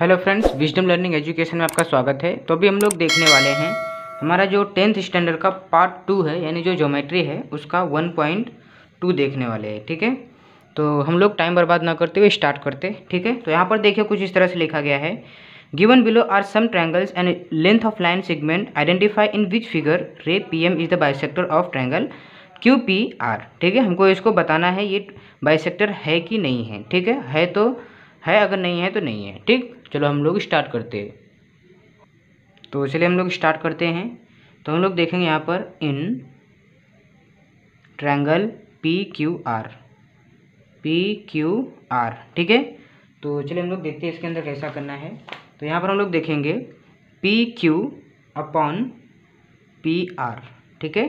Hello friends, wisdom learning education में आपका स्वागत है। तो अभी हम लोग देखने वाले हैं हमारा जो 10th स्टैंडर्ड का पार्ट 2 है, यानी जो ज्योमेट्री है उसका 1.2 देखने वाले हैं। ठीक है, तो हम लोग टाइम बर्बाद ना करते हुए स्टार्ट करते। ठीक है, तो यहाँ पर देखिए कुछ इस तरह से लिखा गया है, given below are some triangles and length of line segment, identify in which figure ray P M is the bisector of triangle Q P R. ठीक है, हमको इसको बताना है ये बाइसेक्टर है कि नहीं है। ठीक है तो है, अगर नहीं है तो नहीं है। ठीक, चलो हम लोग स्टार्ट करते हैं। तो चलिए हम लोग स्टार्ट करते हैं। तो हम लोग देखेंगे यहाँ पर in triangle P Q R. ठीक है, तो चलिए हम लोग देखते हैं इसके अंदर कैसा करना है। तो यहाँ पर हम लोग देखेंगे P Q upon P R. ठीक है,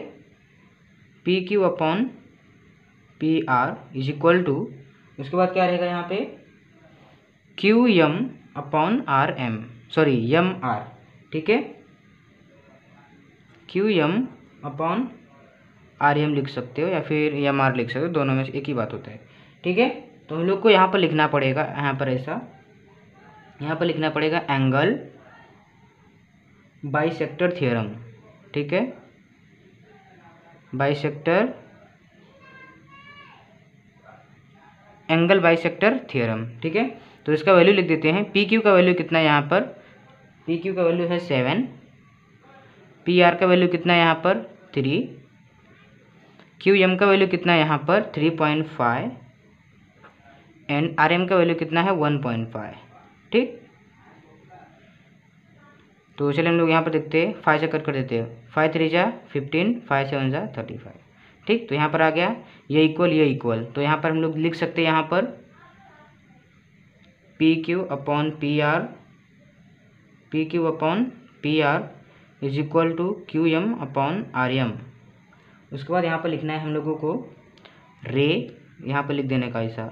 P Q upon P R is equal to, उसके बाद क्या रहेगा यहाँ पे, Q M upon R M, sorry M R. ठीक है, Q M upon R M लिख सकते हो या फिर एम आर लिख सकते हो, दोनों में से एक ही बात होता है। ठीक है, तो हम लोग को यहाँ पर लिखना पड़ेगा, यहाँ पर ऐसा, यहाँ पर लिखना पड़ेगा एंगल बाइसेक्टर थ्योरम। ठीक है, बाइसेक्टर, एंगल बाइसेक्टर थ्योरम। ठीक है, तो इसका वैल्यू लिख देते हैं। पी क्यू का वैल्यू कितना है यहाँ पर, पी क्यू का वैल्यू है 7, पी आर का वैल्यू कितना है यहाँ पर 3, क्यू एम का वैल्यू कितना है यहाँ पर 3.5 एंड आर एम का वैल्यू कितना है 1.5। ठीक, तो चलिए हम लोग यहाँ पर देखते हैं, 5 से कट कर देते हैं, 5 3 जा 15, 5 7 जा 35। ठीक, तो यहाँ पर आ गया ये इक्वल, तो यहाँ पर हम लोग लिख सकते हैं यहाँ पर P Q upon P R, P Q upon P R is equal to Q M upon R M. उसके बाद यहाँ पर लिखना है हम लोगों को रे, यहाँ पर लिख देने का ऐसा,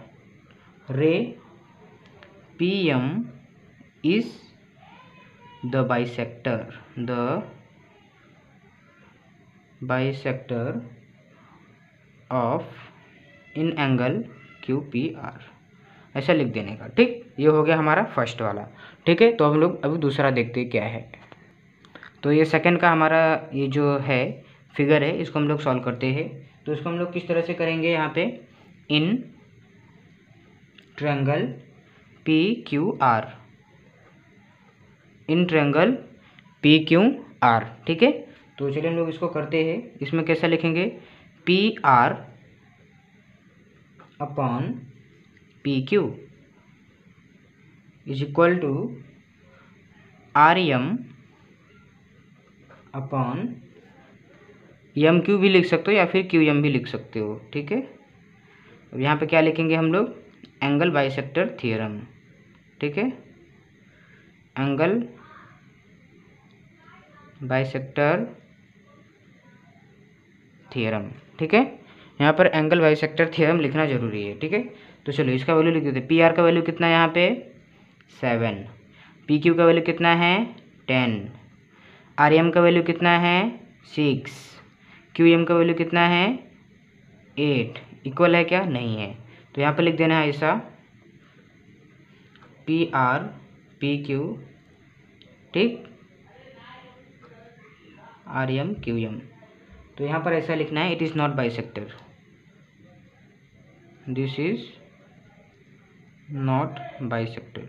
ray P M is the bisector of in angle Q P R, ऐसा लिख देने का। ठीक, ये हो गया हमारा फर्स्ट वाला। ठीक है, तो हम लोग अभी दूसरा देखते हैं क्या है। तो ये सेकंड का हमारा ये जो है फिगर है, इसको हम लोग सॉल्व करते हैं। तो इसको हम लोग किस तरह से करेंगे, यहाँ पे in triangle P Q R, in triangle P Q R. ठीक है, तो चलिए हम लोग इसको करते हैं। इसमें कैसा लिखेंगे, P R upon P Q is equal to R M upon M Q भी लिख सकते हो या फिर क्यू एम भी लिख सकते हो। ठीक है, अब यहाँ पे क्या लिखेंगे हम लोग, एंगल बाइसेक्टर थ्योरम। ठीक है, एंगल बाइसेक्टर थ्योरम। ठीक है, यहाँ पर एंगल बाइसेक्टर थ्योरम लिखना जरूरी है। ठीक है, तो चलो इसका वैल्यू लिख देते हैं। पी आर का वैल्यू कितना है यहाँ पे 7, पी क्यू का वैल्यू कितना है 10, आर एम का वैल्यू कितना है 6, क्यू एम का वैल्यू कितना है 8। इक्वल है क्या, नहीं है, तो यहाँ पर लिख देना है ऐसा, पी आर पी क्यू, ठीक, आर एम क्यू एम। तो यहाँ पर ऐसा लिखना है, it is not bisector, this is not bisector.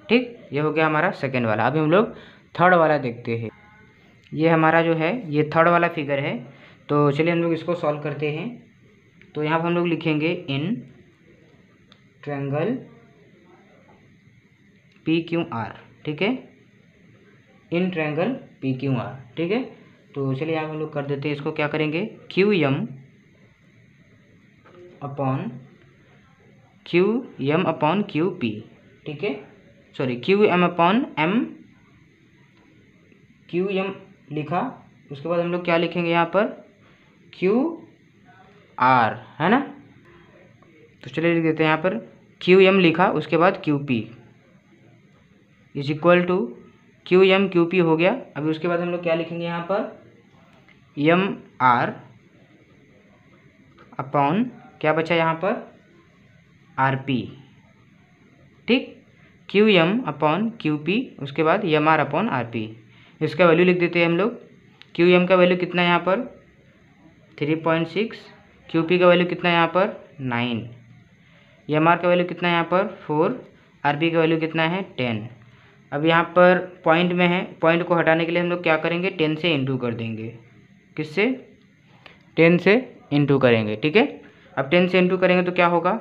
ठीक, ये हो गया हमारा सेकेंड वाला। अभी हम लोग थर्ड वाला देखते हैं। ये हमारा जो है ये थर्ड वाला फिगर है। तो चलिए हम लोग इसको सॉल्व करते हैं। तो यहाँ पर हम लोग लिखेंगे in triangle P Q R. ठीक है, in triangle P Q R. ठीक है, तो चलिए यहाँ हम लोग कर देते हैं, इसको क्या करेंगे, Q M upon Q P. ठीक है, sorry Q M upon M, Q M लिखा, उसके बाद हम लोग क्या लिखेंगे यहाँ पर, क्यू आर, है ना। तो चलिए लिख देते हैं यहाँ पर क्यू एम लिखा, उसके बाद Q P is equal to Q M Q P हो गया। अभी उसके बाद हम लोग क्या लिखेंगे यहाँ पर, एम आर अपॉन क्या बचा यहाँ पर, आर पी। ठीक, Q M upon Q P, उसके बाद M R upon R P. इसका वैल्यू लिख देते हैं हम लोग। क्यू एम का वैल्यू कितना है यहाँ पर 3.6, क्यू पी का वैल्यू कितना है यहाँ पर 9, एम आर का वैल्यू कितना है यहाँ पर 4, आर पी का वैल्यू कितना है 10। अब यहाँ पर पॉइंट में है, पॉइंट को हटाने के लिए हम लोग क्या करेंगे 10 से इंटू कर देंगे। किससे 10 से इंटू करेंगे, ठीक है। अब 10 से इंटू करेंगे तो क्या होगा,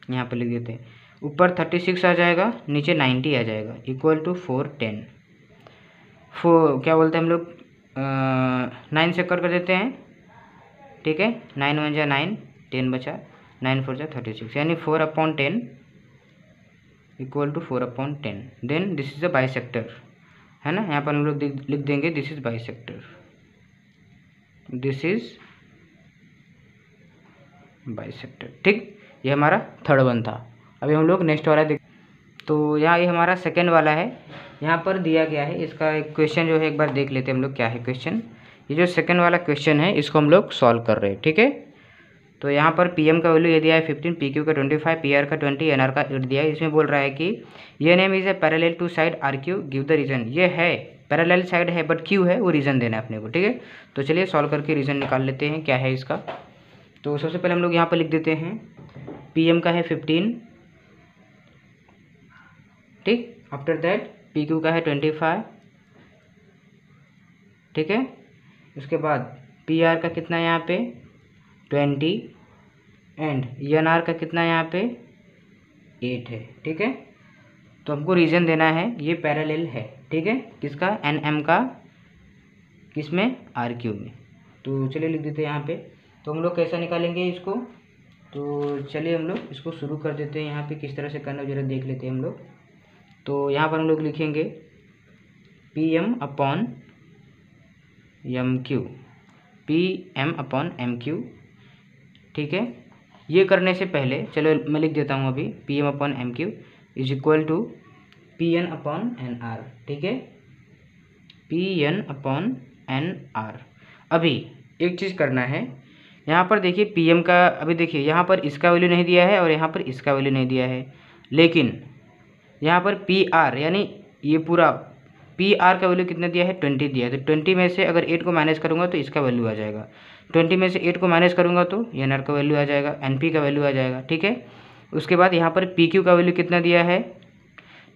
यहाँ पर लिख देते हैं, ऊपर 36 आ जाएगा, नीचे 90 आ जाएगा, इक्वल टू 410। क्या बोलते हैं हम लोग 9 से कर देते हैं, ठीक है। 9 1 जा 9, 10 बचा, 9 4 जा 36, यानी 4/10 equal to 4/10। Then this is a bisector, है ना। यहाँ पर हम लोग लिख देंगे this is bisector, this is bisector, ठीक। ये हमारा थर्ड वन था। अभी हम लोग नेक्स्ट वाला देख। तो यहाँ ये हमारा सेकेंड वाला है, यहाँ पर दिया गया है। इसका एक क्वेश्चन जो है एक बार देख लेते हैं हम लोग क्या है क्वेश्चन। ये जो सेकेंड वाला क्वेश्चन है इसको हम लोग सॉल्व कर रहे हैं, ठीक है। तो यहाँ पर पी एम का वैल्यू ये दिया है 15, पी क्यू का 25, पी आर का 20, एन आर का 8 दिया है। इसमें बोल रहा है कि ये name is a parallel to side R Q, give the reason. ये है पैरेलल साइड है बट क्यू है, वो रीजन देना है अपने को, ठीक है। तो चलिए सॉल्व करके रीजन निकाल लेते हैं क्या है इसका। तो सबसे पहले हम लोग यहाँ पर लिख देते हैं पी एम का है 15, ठीक। आफ्टर दैट पी क्यू का है 25, ठीक है। उसके बाद पी आर का कितना है यहाँ पे 20 एंड एन आर का कितना है यहाँ पे 8 है, ठीक है। तो हमको रीजन देना है ये पैरेलल है, ठीक है, किसका एन एम का, किसमें आर क्यू में। तो चलिए लिख देते हैं यहाँ पे। तो हम लोग कैसा निकालेंगे इसको, तो चलिए हम लोग इसको शुरू कर देते हैं। यहाँ पे किस तरह से करना जरा देख लेते हैं हम लोग। तो यहाँ पर हम लोग लिखेंगे P M upon M Q, P M upon M Q, ठीक है। ये करने से पहले चलो मैं लिख देता हूँ अभी P M upon M Q is equal to P N upon N R, ठीक है, P N upon N R. अभी एक चीज़ करना है, यहाँ पर देखिए पी एम का, अभी देखिए यहाँ पर इसका वैल्यू नहीं दिया है और यहाँ पर इसका वैल्यू नहीं दिया है, लेकिन यहाँ पर पी आर यानी ये पूरा पी आर का वैल्यू कितना दिया है 20 दिया है। तो 20 में से अगर 8 को माइनस करूँगा तो इसका वैल्यू आ जाएगा, 20 में से 8 को माइनस करूँगा तो एन आर का वैल्यू आ जाएगा, एन पी का वैल्यू आ जाएगा, ठीक है। उसके बाद यहाँ पर पी क्यू का वैल्यू कितना दिया है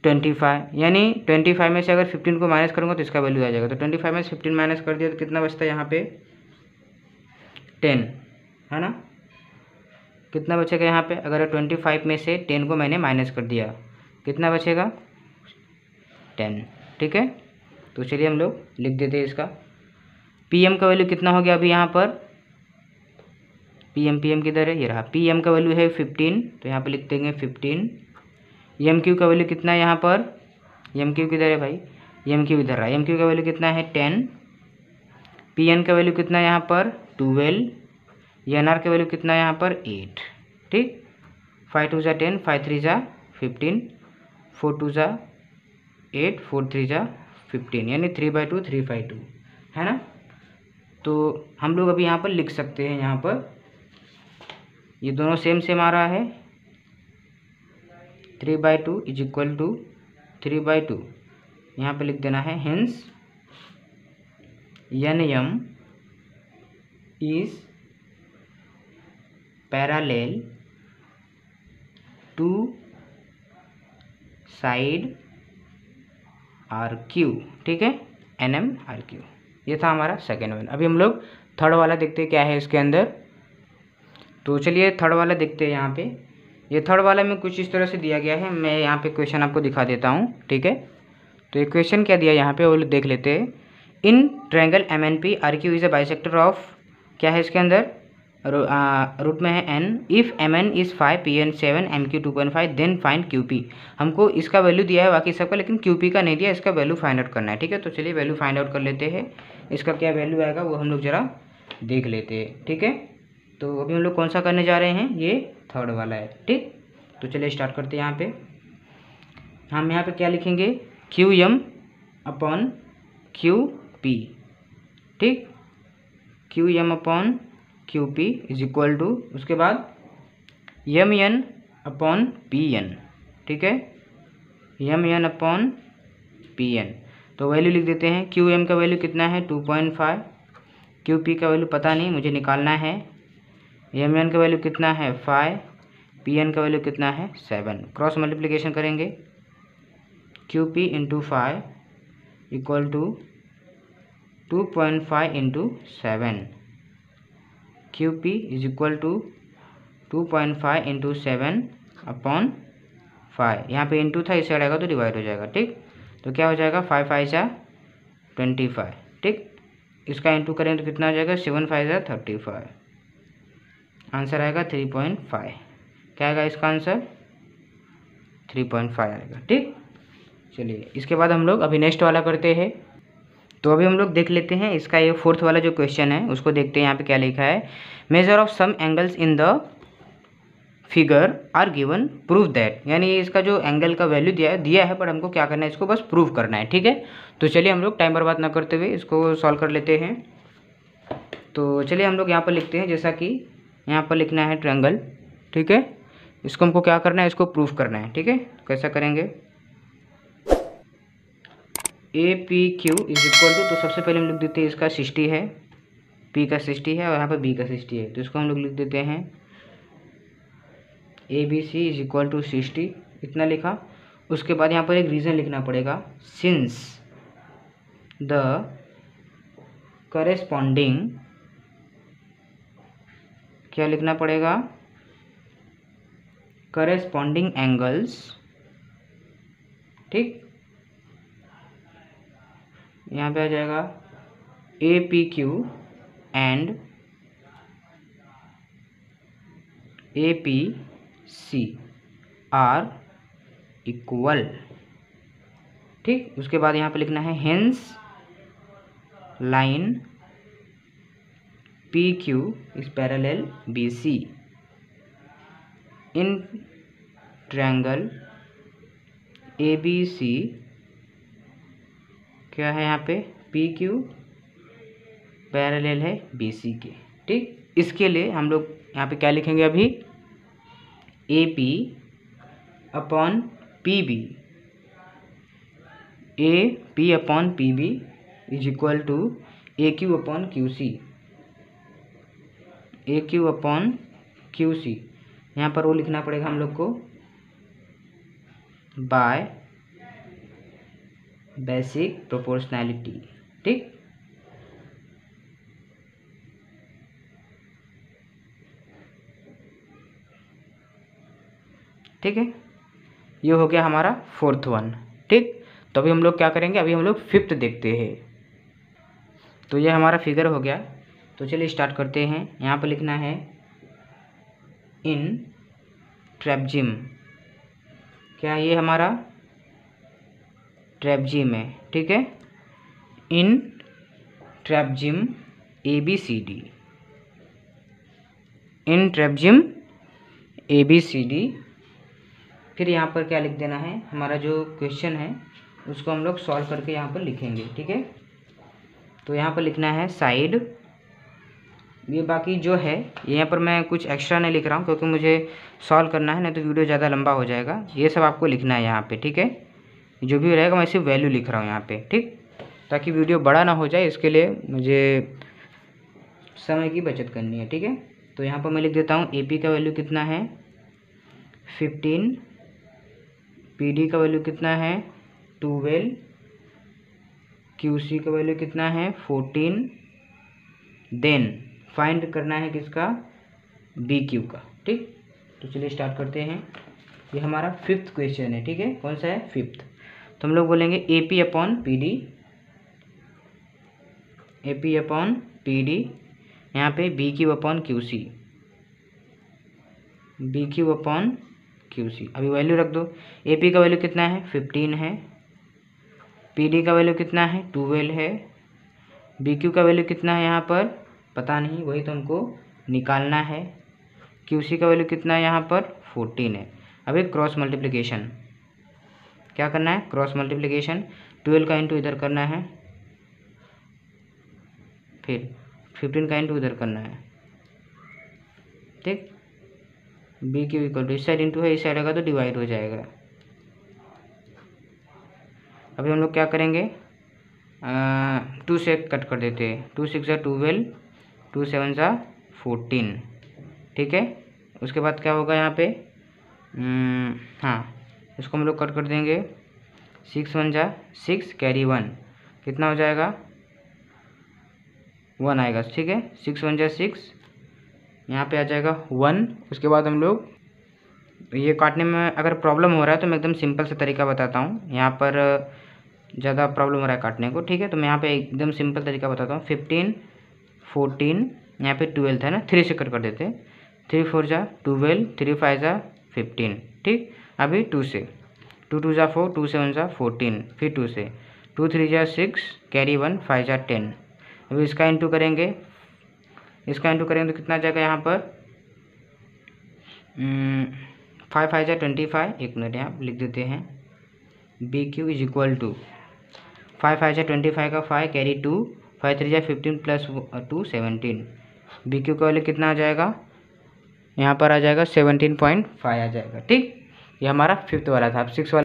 25, यानी 25 में से अगर 15 को माइनस करूँगा तो इसका वैल्यू आ जाएगा। तो 25 में से 15 माइनस कर दिया तो कितना बचता है यहाँ पे 10, है ना। कितना बचेगा यहाँ पे, अगर 25 में से 10 को मैंने माइनस कर दिया कितना बचेगा 10, ठीक है। तो चलिए हम लोग लिख देते हैं इसका। पी एम का वैल्यू कितना हो गया अभी यहाँ पर, पी एम किधर है, ये रहा, पी एम का वैल्यू है 15, तो यहाँ पे लिख देंगे 15। एम क्यू का वैल्यू कितना है यहाँ पर, एम क्यू किधर है भाई, एम क्यू इधर रहा, एम क्यू का वैल्यू कितना है 10, पी एन का वैल्यू कितना है यहाँ पर 12, एन आर का वैल्यू कितना है यहाँ पर 8, ठीक। 5 2 जा 10, 5 3 जा 15, 4 2 जा 8, 4 3 जा 15, यानी 3/2 3/2, है ना। तो हम लोग अभी यहाँ पर लिख सकते हैं, यहाँ पर ये दोनों सेम सेम आ रहा है, 3/2 इज इक्वल टू 3/2, यहाँ पर लिख देना है। Hence N M is parallel to side R Q, ठीक है, एन एम आर क्यू। ये था हमारा सेकेंड वन। अभी हम लोग थर्ड वाला देखते हैं क्या है इसके अंदर। तो चलिए थर्ड वाला देखते हैं। यहाँ पे ये थर्ड वाला में कुछ इस तरह से दिया गया है, मैं यहाँ पे क्वेश्चन आपको दिखा देता हूँ, ठीक है। तो ये क्वेश्चन क्या दिया यहाँ पे वो देख लेते हैं। In triangle M N P R Q is a bisector of, क्या है इसके अंदर, रूट में है N, if M N is 5, P N 7, M Q 2.5, then find Q P. हमको इसका वैल्यू दिया है बाकी सबका, लेकिन क्यू पी का नहीं दिया, इसका वैल्यू फाइंड आउट करना है, ठीक है। तो चलिए वैल्यू फाइंड आउट कर लेते हैं, इसका क्या वैल्यू आएगा वो हम लोग ज़रा देख लेते हैं, ठीक है। तो अभी हम लोग कौन सा करने जा रहे हैं, ये थर्ड वाला है, ठीक। तो चलिए स्टार्ट करते हैं। यहाँ पे हम यहाँ पे क्या लिखेंगे, Q M upon Q P, ठीक, Q M upon Q P is equal to, उसके बाद M N upon P N, ठीक है, M N upon P N. तो वैल्यू लिख देते हैं, क्यू एम का वैल्यू कितना है 2.5, क्यू पी का वैल्यू पता नहीं, मुझे निकालना है। एम एन का वैल्यू कितना है 5, पी एन का वैल्यू कितना है 7। क्रॉस मल्टीप्लिकेशन करेंगे, Q P into 5 equal to 2.5 into 7, Q P is equal to 2.5 into 7 upon 5। यहाँ पे इंटू था, इस साइड आएगा तो डिवाइड हो जाएगा, ठीक। तो क्या हो जाएगा 5 5 जा 25, ठीक। इसका इंटू करेंगे तो कितना हो जाएगा 7 5 जा 35, आंसर आएगा 3.5। क्या आएगा इसका आंसर 3.5 आएगा, ठीक। चलिए इसके बाद हम लोग अभी नेक्स्ट वाला करते हैं। तो अभी हम लोग देख लेते हैं इसका ये फोर्थ वाला जो क्वेश्चन है उसको देखते हैं। यहाँ पे क्या लिखा है, measure of some angles in the figure are given, prove that. यानी इसका जो एंगल का वैल्यू दिया है पर हमको क्या करना है, इसको बस प्रूव करना है, ठीक है। तो चलिए हम लोग टाइम बर्बाद ना करते हुए इसको सॉल्व कर लेते हैं। तो चलिए हम लोग यहाँ पर लिखते हैं, जैसा कि यहाँ पर लिखना है ट्रायंगल, ठीक है। इसको हमको क्या करना है, इसको प्रूफ करना है, ठीक है। कैसा करेंगे, A P Q is equal to, तो सबसे पहले हम लिख देते हैं इसका 60 है, पी का 60 है और यहाँ पर बी का 60 है, तो इसको हम लोग लिख देते हैं A B C is equal to 60, इतना लिखा। उसके बाद यहाँ पर एक रीज़न लिखना पड़ेगा, सिंस द करेस्पॉन्डिंग, क्या लिखना पड़ेगा, करेस्पॉन्डिंग एंगल्स, ठीक। यहाँ पे आ जाएगा A P Q and A P C are equal, ठीक। उसके बाद यहाँ पे लिखना है hence line P Q is parallel B C in triangle A B C, क्या है यहाँ पे पी क्यू पैरेलल है बी सी के, ठीक। इसके लिए हम लोग यहाँ पे क्या लिखेंगे अभी, A P upon P B, A P upon P B is equal to A Q upon Q C, A Q upon Q C. यहाँ पर वो लिखना पड़ेगा हम लोग को बाय बेसिक प्रोपोर्शनैलिटी, ठीक। ठीक है, ये हो गया हमारा फोर्थ वन, ठीक। तो अभी हम लोग क्या करेंगे, अभी हम लोग फिफ्थ देखते हैं। तो ये हमारा फिगर हो गया, तो चलिए स्टार्ट करते हैं। यहाँ पर लिखना है इन ट्रेपजिम, क्या ये हमारा ट्रेपजिम है, ठीक है। In trapezium A B C D, in trapezium A B C D. फिर यहाँ पर क्या लिख देना है, हमारा जो क्वेश्चन है उसको हम लोग सॉल्व करके यहाँ पर लिखेंगे, ठीक है। तो यहाँ पर लिखना है साइड, ये बाकी जो है यहाँ पर मैं कुछ एक्स्ट्रा नहीं लिख रहा हूँ क्योंकि मुझे सॉल्व करना है, नहीं तो वीडियो ज़्यादा लंबा हो जाएगा। ये सब आपको लिखना है यहाँ पे, ठीक है। जो भी रहेगा मैं सिर्फ वैल्यू लिख रहा हूँ यहाँ पे, ठीक, ताकि वीडियो बड़ा ना हो जाए, इसके लिए मुझे समय की बचत करनी है, ठीक है। तो यहाँ पर मैं लिख देता हूँ ए पी का वैल्यू कितना है 15, पी डी का वैल्यू कितना है 12, क्यू सी का वैल्यू कितना है 14, देन फाइंड करना है किसका, बी क्यू का, ठीक। तो चलिए स्टार्ट करते हैं। ये हमारा फिफ्थ क्वेश्चन है, ठीक है। कौन सा है, फिफ्थ। तो हम लोग बोलेंगे A P upon P D, A P upon P D, यहाँ पे B Q upon Q C, B Q upon Q C. अभी वैल्यू रख दो, ए पी का वैल्यू कितना है 15 है, पी डी का वैल्यू कितना है 12 है, बी क्यू का वैल्यू कितना है यहाँ पर पता नहीं, वही तो हमको निकालना है, क्यू सी का वैल्यू कितना है यहाँ पर 14 है। अभी क्रॉस मल्टीप्लिकेशन, क्या करना है, क्रॉस मल्टीप्लिकेशन, 12 का इंटू इधर करना है, फिर 15 का इंटू इधर करना है, ठीक। बी क्यू इक्वल टू, इस साइड इंटू है, इस साइड आएगा तो डिवाइड हो जाएगा। अभी हम लोग क्या करेंगे, 2 से कट कर देते हैं, 2 6 12, 2 7 14, ठीक है। उसके बाद क्या होगा यहाँ पे, हाँ इसको हम लोग कट कर देंगे, 6 1 6 कैरी 1, कितना हो जाएगा 1 आएगा, ठीक है। 6 1 6, यहाँ पे आ जाएगा 1। उसके बाद हम लोग ये काटने में अगर प्रॉब्लम हो रहा है तो मैं एकदम सिंपल सा तरीका बताता हूँ, यहाँ पर ज़्यादा प्रॉब्लम हो रहा है काटने को, ठीक है। तो मैं यहाँ पे एकदम सिंपल तरीका बताता हूँ, 15 14, यहाँ पे 12 था ना, 3 से कट कर देते हैं, 3 4 12, 3 5 15, ठीक। अभी 2 से, 2 2 4, 2 7 14, फिर 2 से, 2 3 6 कैरी 1, 5 10। अभी इसका इंटू करेंगे, इसका इंटू करेंगे तो कितना आ जाएगा यहाँ पर, 5 5 25, एक मिनट यहाँ लिख देते हैं, B Q is equal to 5 5 25 का 5 कैरी 2, 5 3 15 प्लस 2 17, बी क्यू का वैल्यू कितना आ जाएगा, यहाँ पर आ जाएगा 17.5 आ जाएगा, ठीक। ये हमारा 5th वाला था। अब 6 वाला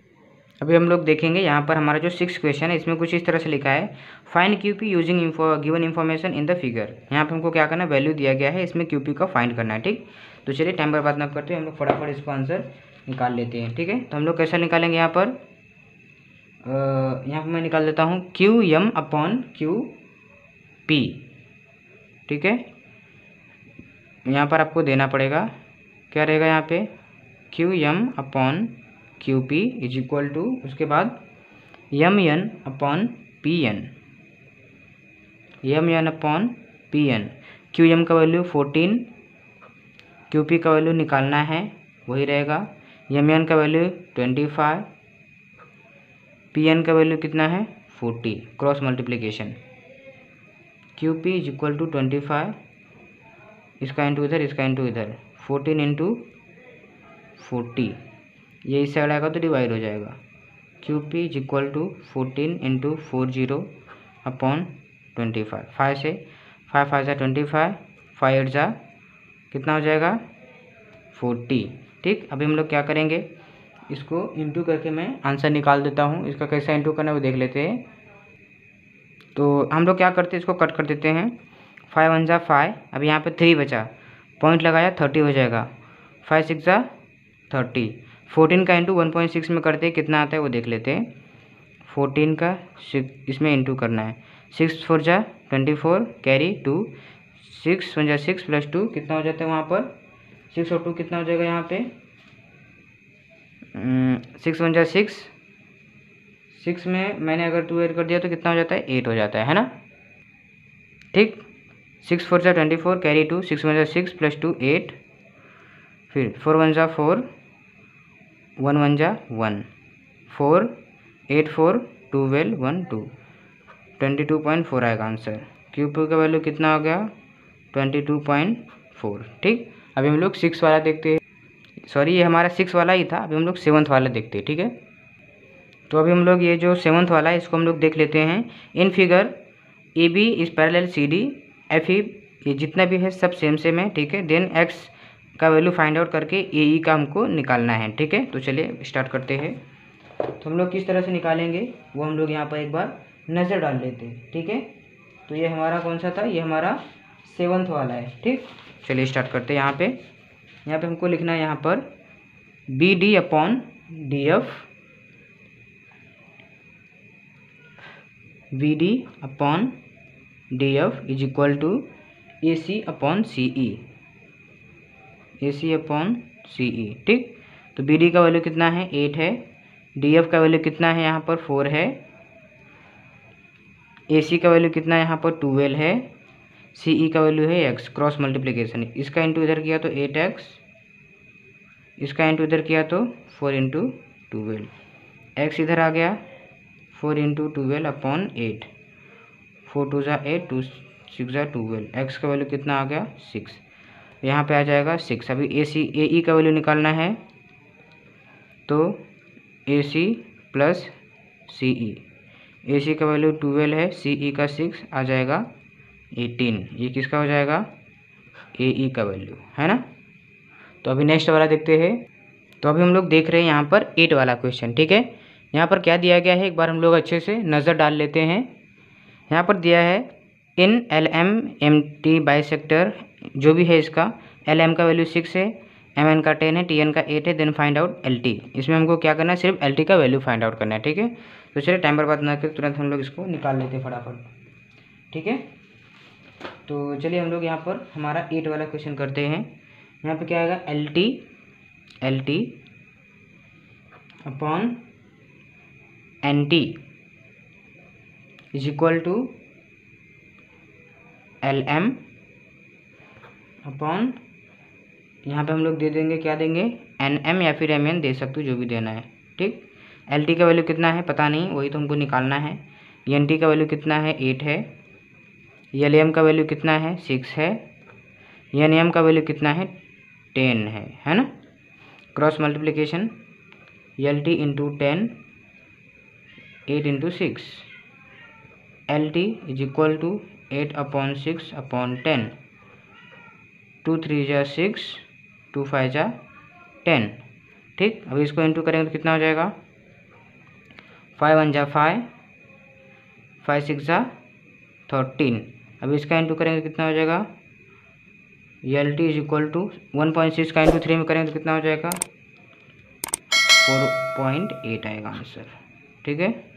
अभी हम लोग देखेंगे, यहाँ पर हमारा जो 6th क्वेश्चन है इसमें कुछ इस तरह से लिखा है, find QP using given information in the figure. यहाँ पे हमको क्या करना है, वैल्यू दिया गया है, इसमें क्यूपी का फाइंड करना है, ठीक। तो चलिए टाइम बर्बाद ना करते हैं, हम लोग फटाफट इसको आंसर निकाल लेते हैं, ठीक है। तो हम लोग कैसा निकालेंगे, यहाँ पर मैं निकाल देता हूँ Q M upon Q P, ठीक है। यहाँ पर आपको देना पड़ेगा, क्या रहेगा यहाँ पे, Q M upon Q P is equal to, उसके बाद M N upon P N, M N upon P N. Q M का वैल्यू 14, क्यू पी का वैल्यू निकालना है, वही रहेगा, एम एन का वैल्यू 25, पी एन का वैल्यू कितना है 40, cross multiplication, Q P is equal to 25, इसका इंटू इधर, इसका इंटू इधर, 14 इंटू 40, ये इस साइड आएगा तो डिवाइड हो जाएगा, Q P is equal to 14 into 40 upon 25, 5 से 5 5 25, 5 8 कितना हो जाएगा 40, ठीक। अभी हम लोग क्या करेंगे, इसको इंटू करके मैं आंसर निकाल देता हूँ, इसका कैसा इंटू करना है वो देख लेते हैं। तो हम लोग क्या करते हैं, इसको कट कर देते हैं, 5 1 5, अब यहाँ पे 3 बचा, पॉइंट लगाया 30 हो जाएगा, 5 6 30, 14 का इंटू 1.6 में करते हैं, कितना आता है वो देख लेते हैं, 14 का इसमें इंटू करना है, 6 4 24 कैरी 2, 6 1 6 प्लस 2 कितना हो जाता है वहाँ पर, 6 और 2 कितना हो जाएगा यहाँ पे, 6 1 6, 6 में मैंने अगर 2 ऐड कर दिया तो कितना हो जाता है 8 हो जाता है ना, ठीक। 6 4 24 कैरी 2, 6 1 6 प्लस 2 8, फिर 4 1 4, 1 1 1, 4 8 4 12 1 2, 22.4 आएगा आंसर। क्यू पी का वैल्यू कितना हो गया 22.4, ठीक। अभी हम लोग 6 वाला देखते हैं, सॉरी ये हमारा 6 वाला ही था, अभी हम लोग 7th वाला देखते हैं, ठीक है। तो अभी हम लोग ये जो 7th वाला है इसको हम लोग देख लेते हैं। In figure A B is parallel C D F E, ये जितना भी है सब सेम सेम है, ठीक है। देन एक्स का वैल्यू फाइंड आउट करके ए ई का हमको निकालना है, ठीक है। तो चलिए स्टार्ट करते हैं। तो हम लोग किस तरह से निकालेंगे वो हम लोग यहाँ पर एक बार नज़र डाल लेते हैं, ठीक है। तो ये हमारा कौन सा था, ये हमारा 7th वाला है, ठीक। चलिए स्टार्ट करते हैं। यहाँ पे हमको लिखना है यहाँ पर B D upon D F, B D upon D F is equal to A C upon C E, A C upon C E, ठीक। तो बी डी का वैल्यू कितना है 8 है, डी एफ का वैल्यू कितना है यहाँ पर 4 है, ए सी का वैल्यू कितना है यहाँ पर 12 है, सी ई का वैल्यू है x, क्रॉस मल्टीप्लिकेशन, इसका इंटू इधर किया तो 8x, इसका इंटू इधर किया तो 4 इंटू 12, एक्स इधर आ गया 4 इंटू 12 अपॉन 8, 4 2 8, 2 6 12, एक्स का वैल्यू कितना आ गया 6, यहाँ पे आ जाएगा 6। अभी ए ई का वैल्यू निकालना है, तो ए C plus C E, A सी का वैल्यू 12 है, सी ई का 6 आ जाएगा 18, ये किसका हो जाएगा ए ई का वैल्यू है ना। तो अभी नेक्स्ट वाला देखते हैं। तो अभी हम लोग देख रहे हैं यहाँ पर 8 वाला क्वेश्चन, ठीक है। यहाँ पर क्या दिया गया है एक बार हम लोग अच्छे से नज़र डाल लेते हैं। यहाँ पर दिया है इन LMMT बाइसेक्टर जो भी है इसका LM का वैल्यू 6 है, MN का 10 है, TN का 8 है, देन फाइंड आउट LT। इसमें हमको क्या करना है, सिर्फ LT का वैल्यू फाइंड आउट करना है, ठीक है। तो चलिए टाइम बर्बाद ना करके तुरंत हम लोग इसको निकाल लेते हैं फटाफट, ठीक है। तो चलिए हम लोग यहाँ पर हमारा 8 वाला क्वेश्चन करते हैं। यहाँ पे क्या आएगा, LT upon NT is equal to LM upon, यहाँ पे हम लोग दे देंगे, क्या देंगे, NM या फिर MN दे सकते हो, जो भी देना है, ठीक। LT का वैल्यू कितना है पता नहीं, वही तो हमको निकालना है। NT का वैल्यू कितना है, 8 है। LM का वैल्यू कितना है, 6 है। NM का वैल्यू कितना है, 10 है ना। Cross multiplication LT into 10, 8 into 6, LT is equal to 8 upon 6 upon 10, 2 3 जा 6, 2 5 जा 10, ठीक। अब इसको इंटू करेंगे तो कितना हो जाएगा, 5 1 जा 5, 5 6 जा 13। अब इसका इंटू करेंगे तो कितना हो जाएगा, LT इज इक्वल टू 1.6 का इंटू 3 में करेंगे तो कितना हो जाएगा, 4.8 आएगा आंसर, ठीक है।